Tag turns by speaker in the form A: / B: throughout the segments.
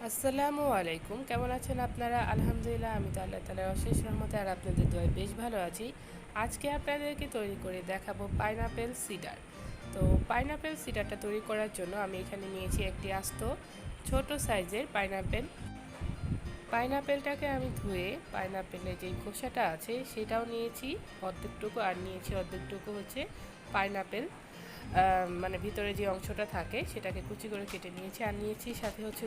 A: আসসালামু আলাইকুম, কেমন আছেন আপনারা? আলহামদুলিল্লাহ, আমি তো আল্লাহ তাআলার অশেষ রহমতে আর আপনাদের দোয়ায় বেশ ভালো আছি। আজকে আপনাদেরকে তৈরি করে দেখাবো পাইনাপেল সিডার। তো পাইনাপেল সিডারটা তৈরি করার জন্য আমি এখানে নিয়েছি একটি আস্ত ছোট সাইজের পাইনাপেল। পাইনাপেলটাকে আমি ধুয়ে পাইনাপেলের যেই খোসাটা আছে সেটাও নিয়েছি অর্ধেকটুকু, আর নিয়েছি অর্ধেকটুকু হচ্ছে পাইনাপেল মানে ভিতরে যে অংশটা থাকে সেটাকে কুচি করে কেটে নিয়েছি। আর নিয়েছি সাথে হচ্ছে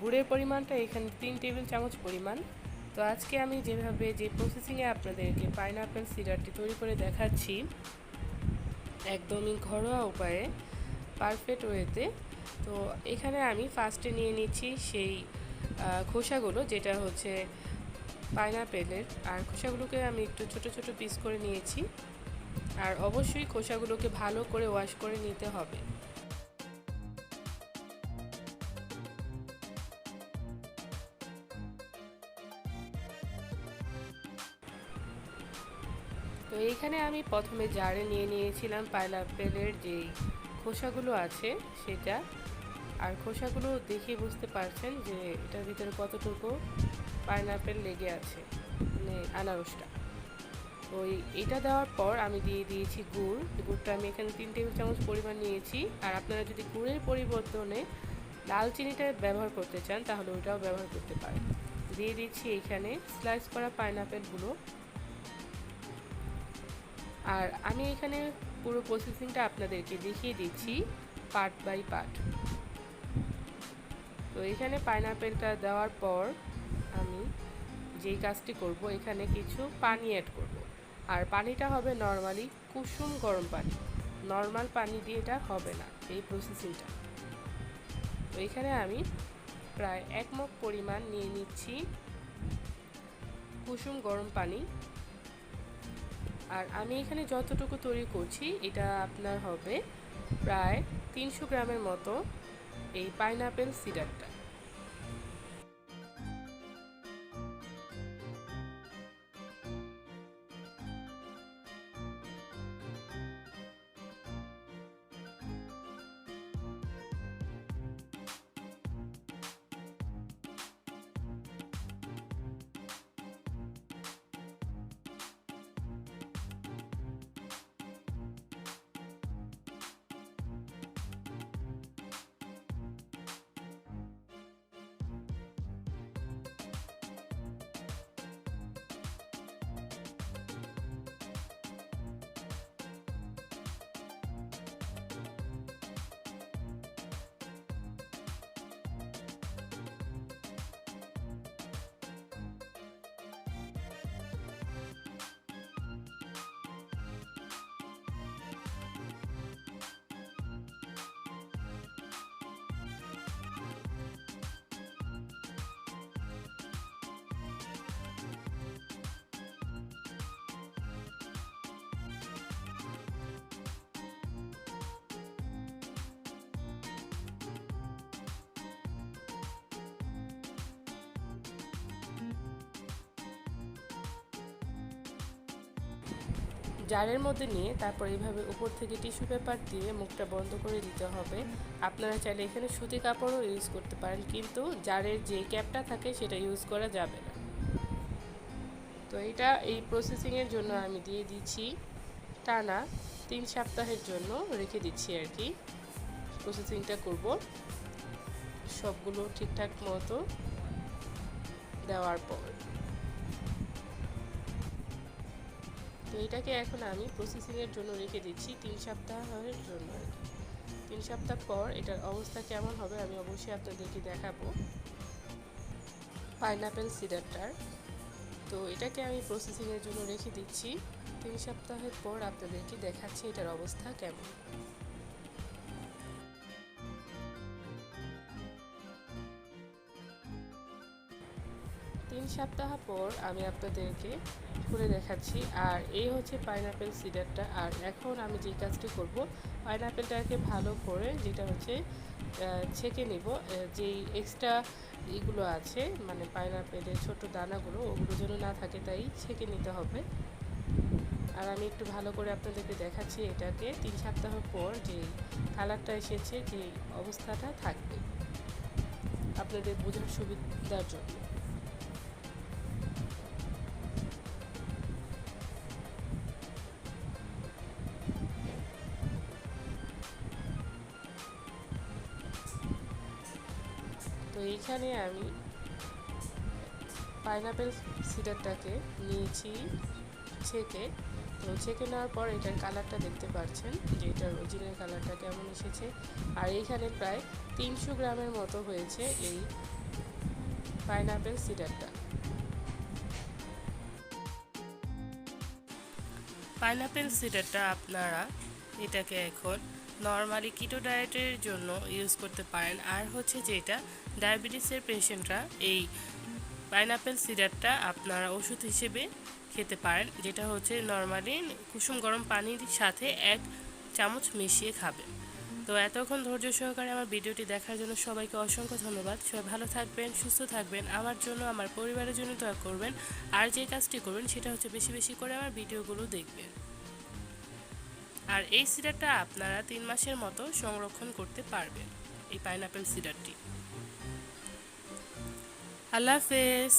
A: গুড়ের পরিমাণটা এখানে 3 টেবিল চামচ পরিমাণ। তো আজকে আমি যে প্রসেসিংয়ে আপনাদেরকে পাইনাপেল সিডারটি তৈরি করে দেখাচ্ছি, একদমই ঘরোয়া উপায়ে, পারফেক্ট ওয়েতে। তো এখানে আমি ফার্স্টে নিয়ে নিচ্ছি সেই খোসাগুলো, যেটা হচ্ছে পাইনাপেলের। আর খোসাগুলোকে আমি একটু ছোট ছোট পিস করে নিয়েছি। আর অবশ্যই খোসাগুলোকে ভালো করে ওয়াশ করে নিতে হবে। তো এইখানে আমি প্রথমে জারে নিয়ে নিয়েছিলাম পাইনাপেলের যেই খোসাগুলো আছে সেটা। আর খোসাগুলো দেখে বুঝতে পারছেন যে এটার ভিতরে কতটুকু পাইনাপেল লেগে আছে, মানে আনারসটা। তো এটা দেওয়ার পর আমি দিয়ে দিয়েছি গুড়টা আমি এখানে 3 টেবিল চামচ পরিমাণ নিয়েছি। আর আপনারা যদি গুড়ের পরিবর্তনে লাল চিনিটা ব্যবহার করতে চান তাহলে ওইটাও ব্যবহার করতে পারেন। দিয়ে দিচ্ছি এইখানে স্লাইস করা পাইনাপেলগুলো। আর আমি এখানে পুরো প্রসেসিংটা আপনাদেরকে দেখিয়ে দিচ্ছি পার্ট বাই পার্ট। তো এখানে পাইনাপেলটা দেওয়ার পর আমি যেই কাজটি করব, এখানে কিছু পানি অ্যাড করব। আর পানিটা হবে নর্মালি কুসুম গরম পানি, নর্মাল পানি দিয়ে এটা হবে না এই প্রসেসিংটা। তো এখানে আমি প্রায় 1 মগ পরিমাণ নিয়ে নিচ্ছি কুসুম গরম পানি। আর আমি এখানে যতটুকু তৈরি করছি এটা আপনার হবে প্রায় 300 গ্রামের মতো এই পাইনাপেল সিডারটা। জারের মধ্যে নিয়ে তারপর এইভাবে উপর থেকে টিস্যু পেপার দিয়ে মুখটা বন্ধ করে দিতে হবে। আপনারা চাইলে এখানে সুতি কাপড়ও ইউজ করতে পারেন, কিন্তু জারের যে ক্যাপটা থাকে সেটা ইউজ করা যাবে না। তো এটা এই প্রসেসিংয়ের জন্য আমি দিয়ে দিচ্ছি টানা 3 সপ্তাহের জন্য রেখে দিচ্ছি আর কি। প্রসেসিংটা করব সবগুলো ঠিকঠাক মতো দেওয়ার পর। তো এটাকে এখন আমি প্রসেসিংয়ের জন্য রেখে দিচ্ছি 3 সপ্তাহের জন্য। 3 সপ্তাহ পর এটার অবস্থা কেমন হবে আমি অবশ্যই আপনাদেরকে দেখাবো পাইনাপেল সিডারটার। তো এটাকে আমি প্রসেসিংয়ের জন্য রেখে দিচ্ছি 3 সপ্তাহের পর আপনাদেরকে দেখাচ্ছি এটার অবস্থা কেমন। 3 সপ্তাহ পর আমি আপনাদেরকে খুলে দেখাচ্ছি। আর এই হচ্ছে পাইনাপেল সিডারটা। আর এখন আমি যে কাজটি করব, পাইনাপেলটাকে ভালো করে যেটা হচ্ছে ছেঁকে নেব, যেই এক্সট্রা এগুলো আছে মানে পাইনাপেলের ছোট দানাগুলো, ওগুলো যেন না থাকে, তাই ছেঁকে নিতে হবে। আর আমি একটু ভালো করে আপনাদেরকে দেখাচ্ছি এটাকে 3 সপ্তাহ পর যে কালারটা এসেছে, যে অবস্থাটা থাকবে। আপনাদের বোঝার সুবিধার জন্য। তো এইখানে আমি পাইনাপেল সিডারটাকে নিয়েছি ছেঁকে। তো ছেঁকে নেওয়ার পর এটার কালারটা দেখতে পাচ্ছেন যে এটার অরিজিনাল কালারটা কেমন এসেছে। আর এইখানে প্রায় 300 গ্রামের মতো হয়েছে এই পাইনাপেল সিডারটা। পাইনাপেল সিডারটা আপনারা এটাকে এখন নর্মালি কিটো ডায়েটের জন্য ইউজ করতে পারেন। আর হচ্ছে যেটা ডায়াবেটিসের পেশেন্টরা এই পাইনাপেল সিডারটা আপনারা ওষুধ হিসেবে খেতে পারেন, যেটা হচ্ছে নর্মালি কুসুম গরম পানির সাথে 1 চামচ মিশিয়ে খাবেন। তো এতক্ষণ ধৈর্য সহকারে আমার ভিডিওটি দেখার জন্য সবাইকে অসংখ্য ধন্যবাদ। সবাই ভালো থাকবেন, সুস্থ থাকবেন, আমার জন্য আমার পরিবারের জন্য দোয়া করবেন। আর যে কাজটি করবেন সেটা হচ্ছে বেশি বেশি করে আমার ভিডিওগুলো দেখবেন। আর এই সিডারটা আপনারা 3 মাসের মতো সংরক্ষণ করতে পারবেন, এই পাইনাপেল সিডারটি। আল্লাহ হাফেজ।